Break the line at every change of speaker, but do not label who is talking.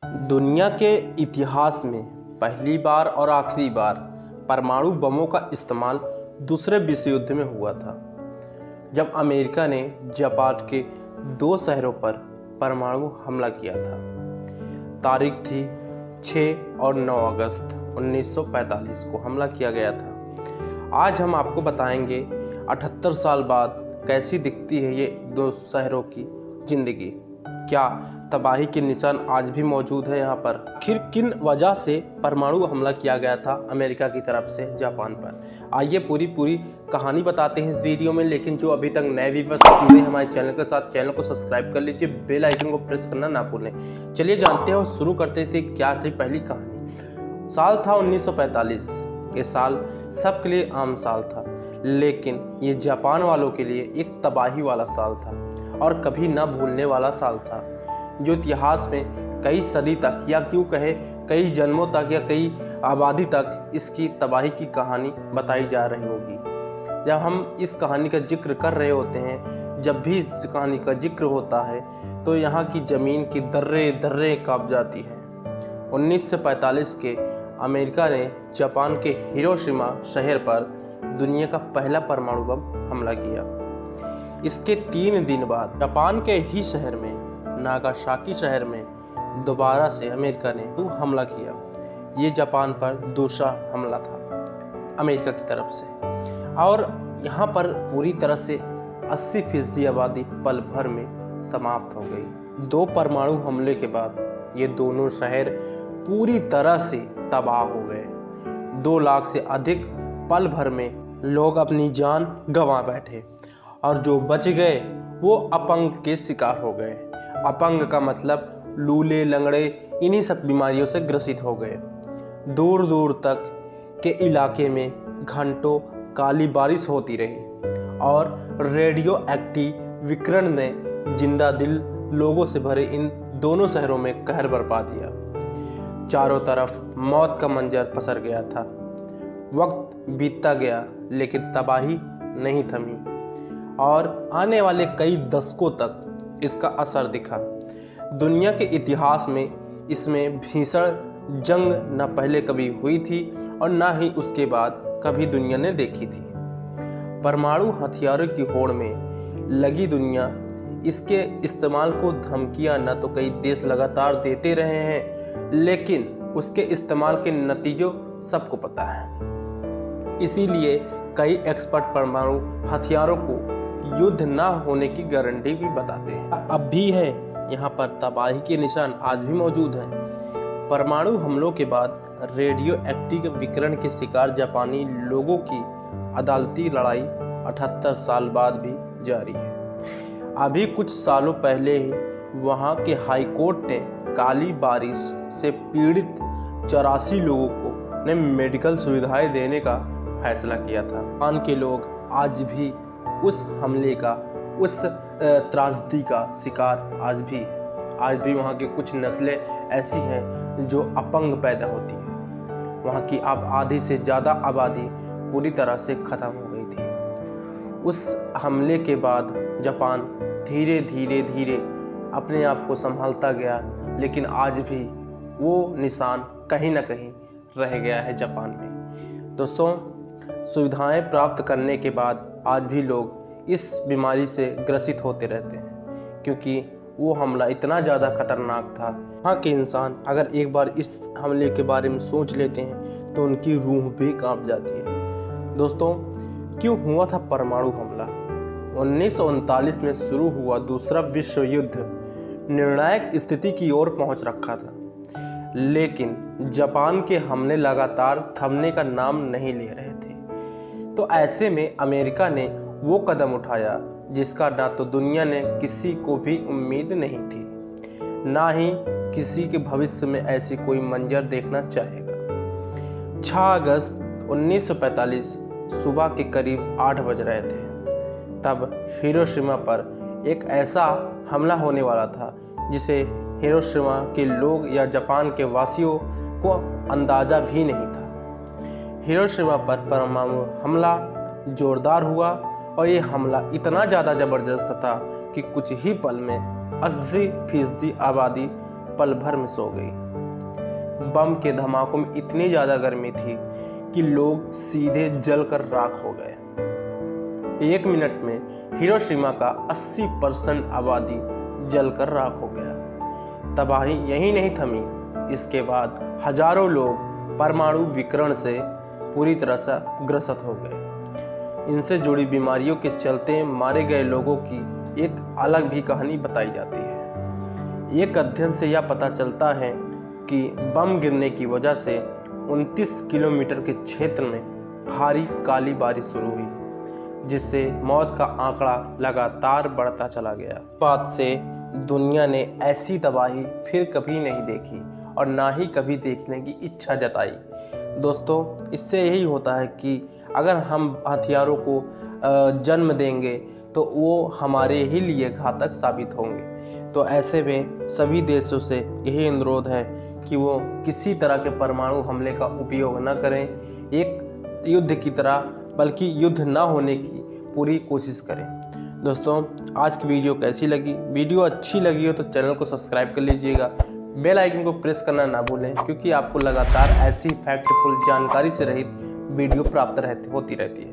दुनिया के इतिहास में पहली बार और आखिरी बार परमाणु बमों का इस्तेमाल दूसरे विश्व युद्ध में हुआ था, जब अमेरिका ने जापान के 2 शहरों पर परमाणु हमला किया था। तारीख थी 6 और 9 अगस्त 1945 को हमला किया गया था। आज हम आपको बताएंगे 78 साल बाद कैसी दिखती है ये 2 शहरों की जिंदगी। क्या तबाही के निशान आज भी मौजूद है यहाँ पर? आखिर किन वजह से परमाणु हमला किया गया था अमेरिका की तरफ से जापान पर? आइए पूरी कहानी बताते हैं इस वीडियो में। लेकिन जो अभी तक नए व्यूअर्स जुड़े हैं हमारे चैनल के साथ, चैनल को सब्सक्राइब कर लीजिए, बेल आइकन को प्रेस करना ना भूलें। चलिए जानते हैं और शुरू करते थे क्या थी पहली कहानी। साल था 1945। ये साल सबके लिए आम साल था, लेकिन ये जापान वालों के लिए एक तबाही वाला साल था और कभी न भूलने वाला साल था, जो इतिहास में कई सदी तक या क्यों कहे कई जन्मों तक या कई आबादी तक इसकी तबाही की कहानी बताई जा रही होगी। जब हम इस कहानी का जिक्र कर रहे होते हैं, जब भी इस कहानी का जिक्र होता है तो यहाँ की ज़मीन की दर्रे दर्रे कांप जाती हैं। 1945 के अमेरिका ने जापान के हिरोशिमा शहर पर दुनिया का पहला परमाणु बम हमला किया। इसके 3 दिन बाद जापान के ही शहर में, नागासाकी शहर में दोबारा से अमेरिका ने हमला किया। ये जापान पर दूसरा हमला था अमेरिका की तरफ से, और यहाँ पर पूरी तरह से 80% आबादी पल भर में समाप्त हो गई। 2 परमाणु हमले के बाद ये दोनों शहर पूरी तरह से तबाह हो गए। 2 लाख से अधिक पल भर में लोग अपनी जान गंवा बैठे, और जो बच गए वो अपंग के शिकार हो गए। अपंग का मतलब लूले लंगड़े इन्हीं सब बीमारियों से ग्रसित हो गए। दूर दूर तक के इलाके में घंटों काली बारिश होती रही, और रेडियो एक्टिव विकिरण ने जिंदा दिल लोगों से भरे इन दोनों शहरों में कहर बरपा दिया। चारों तरफ मौत का मंजर पसर गया था। वक्त बीतता गया, लेकिन तबाही नहीं थमी, और आने वाले कई दशकों तक इसका असर दिखा। दुनिया के इतिहास में इसमें भीषण जंग न पहले कभी हुई थी और न ही उसके बाद कभी दुनिया ने देखी थी। परमाणु हथियारों की होड़ में लगी दुनिया इसके इस्तेमाल को धमकियां न तो कई देश लगातार देते रहे हैं, लेकिन उसके इस्तेमाल के नतीजों सबको पता है। इसीलिए कई एक्सपर्ट परमाणु हथियारों को युद्ध ना होने की गारंटी भी बताते हैं। अब भी है यहाँ पर तबाही के निशान आज भी मौजूद हैं। परमाणु हमलों के बाद रेडियो एक्टिव विकिरण के शिकार जापानी लोगों की अदालती लड़ाई 78 साल बाद भी जारी है। अभी कुछ सालों पहले ही वहाँ के हाई कोर्ट ने काली बारिश से पीड़ित 84 लोगों को ने मेडिकल सुविधाएं देने का फैसला किया था। जापान के लोग आज भी उस हमले का, उस त्रासदी का शिकार आज भी वहाँ की कुछ नस्लें ऐसी हैं जो अपंग पैदा होती हैं। वहाँ की अब आधी से ज़्यादा आबादी पूरी तरह से ख़त्म हो गई थी। उस हमले के बाद जापान धीरे धीरे अपने आप को संभालता गया, लेकिन आज भी वो निशान कहीं ना कहीं रह गया है जापान में। दोस्तों, सुविधाएं प्राप्त करने के बाद आज भी लोग इस बीमारी से ग्रसित होते रहते हैं, क्योंकि वो हमला इतना ज़्यादा खतरनाक था। वहाँ के इंसान अगर एक बार इस हमले के बारे में सोच लेते हैं तो उनकी रूह भी कांप जाती है। दोस्तों, क्यों हुआ था परमाणु हमला? 1939 में शुरू हुआ दूसरा विश्व युद्ध निर्णायक स्थिति की ओर पहुंच रखा था, लेकिन जापान के हमले लगातार थमने का नाम नहीं ले रहे थे। तो ऐसे में अमेरिका ने वो कदम उठाया जिसका ना तो दुनिया ने किसी को भी उम्मीद नहीं थी, ना ही किसी के भविष्य में ऐसी कोई मंजर देखना चाहेगा। 6 अगस्त 1945 सुबह के करीब 8 बज रहे थे। तब हिरोशिमा पर एक ऐसा हमला होने वाला था जिसे हिरोशिमा के लोग या जापान के वासियों को अंदाजा भी नहीं था। हिरोशिमा पर परमाणु हमला जोरदार हुआ, और ये हमला इतना ज़्यादा ज़बरदस्त था कि कुछ ही पल में 80% आबादी पल भर में सो गई। बम के धमाकों में इतनी ज़्यादा गर्मी थी कि लोग सीधे जलकर राख हो गए। 1 मिनट में हिरोशिमा का 80% आबादी जलकर राख हो गया। तबाही यही नहीं थमी, इसके बाद हजारों लोग परमाणु विकिरण से पूरी तरह से ग्रसित हो गए। इनसे जुड़ी बीमारियों के चलते मारे गए लोगों की एक अलग भी कहानी बताई जाती है। एक अध्ययन से यह पता चलता है कि बम गिरने की वजह से 29 किलोमीटर के क्षेत्र में भारी काली बारिश शुरू हुई, जिससे मौत का आंकड़ा लगातार बढ़ता चला गया। बात से दुनिया ने ऐसी तबाही फिर कभी नहीं देखी और ना ही कभी देखने की इच्छा जताई। दोस्तों, इससे यही होता है कि अगर हम हथियारों को जन्म देंगे तो वो हमारे ही लिए घातक साबित होंगे। तो ऐसे में सभी देशों से यही अनुरोध है कि वो किसी तरह के परमाणु हमले का उपयोग न करें, एक युद्ध की तरह, बल्कि युद्ध ना होने की पूरी कोशिश करें। दोस्तों, आज की वीडियो कैसी लगी? वीडियो अच्छी लगी हो तो चैनल को सब्सक्राइब कर लीजिएगा, बेल आइकन को प्रेस करना ना भूलें, क्योंकि आपको लगातार ऐसी फैक्टफुल जानकारी से रहित वीडियो प्राप्त होती रहती है।